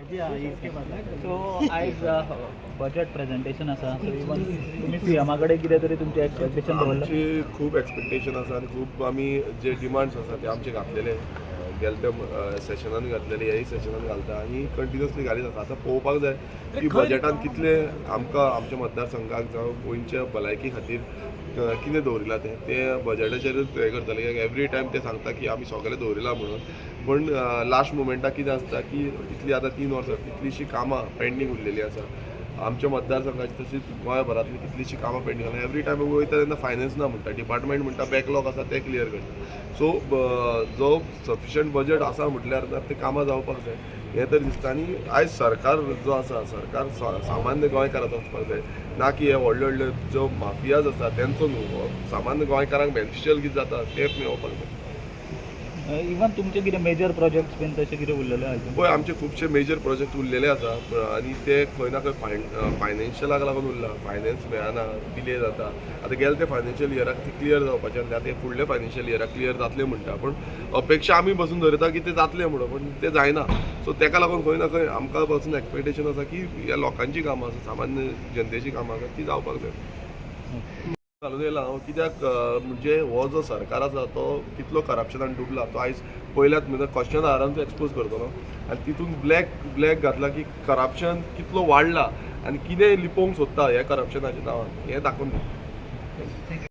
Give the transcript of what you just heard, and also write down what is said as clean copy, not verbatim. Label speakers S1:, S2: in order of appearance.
S1: So आयज budget presentation आसा so even तुमी सीएमा कडेन कितें तरी तुमचे एक्सपेक्टेशन दवरला?
S2: आमची खूब एक्सपेक्टेशन आसा आनी खूब आमी जे डिमांड्स आसा ते आमचे घातलेले गेल्या सेशनान घातलेले ह्याय सेशनान घालता आनी कंटिन्युअसली घालीत आसा. आतां पळोवपाक जाय की बजेटान कितले आमकां आमच्या मतदारसंघाक जावं गोंयच्या भलायकी खातीर कितें दवरिलां ते बजेटाचेरूच हें करतले. एवरी टायम ते सांगता की आमी सगळें दवरिलां म्हणून, पण लास्ट मोमेंटाक कितें आसता की इतली आतां 3 वर्सां कितलीशीं कामां पेंडींग उरलेलीं आसा आमच्या मतदारसंघाची, तशीच गोंयभरांतली कितलीशीं कामां पेंडींग आसा. एवरी टायम वयता तेन्ना फायनान्स ना म्हणटा, डिपार्टमेंट म्हणटा बॅकलॉग आसा ते क्लियर करता. सो जो सफिशंट बजेट आसा म्हटल्यार ते कामां जावपाक जाय हें तर दिसता. आनी आयज सरकार जो आसा सरकार सामान्य गोंयकाराचो वचपाक जाय, ना की हे व्हडले व्हडले जो माफियाज आसा तेंचो न्हू. सामान्य गोंयकारांक बेनिफिशियल कितें जाता तें मेळोवपाक जाय.
S1: इवन तुमचे कितें मेजर प्रोजेक्ट्स बीन तशें कितें उरलेले आसा?
S2: पळय आमचे खुबशे मेजर प्रोजेक्ट उरलेले आसा आनी ते खंय ना खंय फायनान्शियलाक लागून उरला. फायनान्स मेळना, डिले जाता. आतां गेले ते फायनान्शियल इयराक ते क्लियर जावपाचें आनी आतां फुडले फायनान्शियल इयराक क्लियर जातले म्हणटा, पण अपेक्षा आमी बसून धरता की ते जातले म्हणून, पण ते जायना. सो तेका लागून खंय ना खंय आमकां बसून एक्सपेक्टेशन आसा की ह्या लोकांची कामां आसा, सामान्य जनतेची कामां आसा ती जावपाक जाय. घालून येयला हांव कित्याक म्हणजे हो जो सरकार आसा तो कितलो करप्शनान डुबला तो आयज पयल्याच म्हणजे क्वेश्चन आरांचो एक्सपोज करतलो आनी तितून ब्लॅक घातला की करप्शन कितलो वाडला आनी कितें लिपोवंक सोदता ह्या करप्शनाच्या नांवान हें दाखोवन दिता.